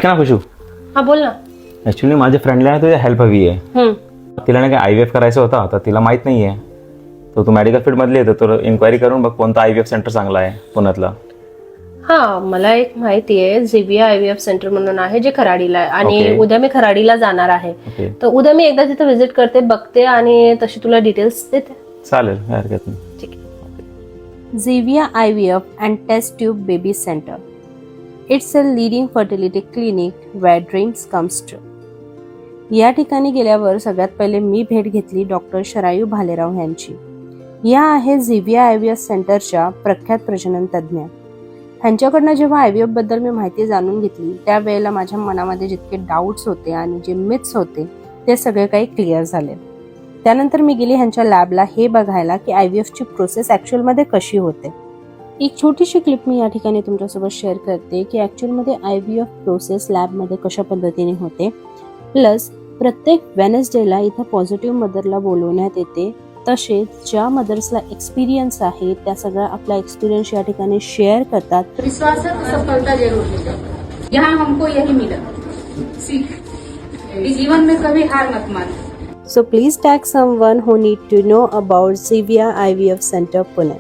ना खुशू, हा बोल ना. ऍक्च्युली माझ्या फ्रेंडला तुझी हेल्प हवी आहे. तिला नाही काय IVF करायचं होता तर तिला माहित नाहीये. तर तू मेडिकल फील्ड मधली आहे तर इन्क्वायरी करून बघ कोणता IVF सेंटर चांगला आहे पुण्यातला. हा, मला एक माहिती आहे, झेविया IVF सेंटर म्हणून आहे जे खराडीला आहे आणि Okay. उद्या मी खराडीला जाणार आहे. ओके, तर उद्या मी एकदा तिथे व्हिजिट करते, बघते आणि तशी तुला डिटेल्स देते. चालेल, काय हरकत नाही. ठीक आहे. झेविया IVF and Test Tube Baby Center. It's a leading fertility clinic where dreams comes true. या ठिकाणी गेल्यावर सगळ्यात पहिले मी भेट घेतली डॉक्टर शरायू भालेराव यांची. या आहेत झेविया IVF सेंटरच्या प्रख्यात प्रजनन तज्ज्ञ. ह्यांच्याकडनं जेव्हा IVF बद्दल मी माहिती जाणून घेतली त्यावेळेला माझ्या मनामध्ये जितके डाऊट्स होते आणि जे मिथ्स होते ते सगळे काही क्लिअर झाले. त्यानंतर मी गेली ह्यांच्या लॅबला हे बघायला की IVF ची प्रोसेस ॲक्च्युअलमध्ये कशी होते. एक छोटीशी क्लिप मी या ठिकाणी तुमच्यासोबत शेअर करते की ॲक्च्युअलमध्ये IVF प्रोसेस लॅबमध्ये कशा पद्धतीने होते. प्लस प्रत्येक वेनसडेला इथं पॉझिटिव्ह मदरला बोलवण्यात येते. तसेच ज्या मदर्सला एक्सपिरियन्स आहे त्या सगळ्या आपला एक्सपिरियन्स या ठिकाणी शेअर करतात. विश्वास है तो सफलता जरूर मिलेगी. यहाँ हमको यही मिला सीख कि जीवन में कभी हार मत मानो. So please tag someone who need to know about Zevia IVF Center Pune.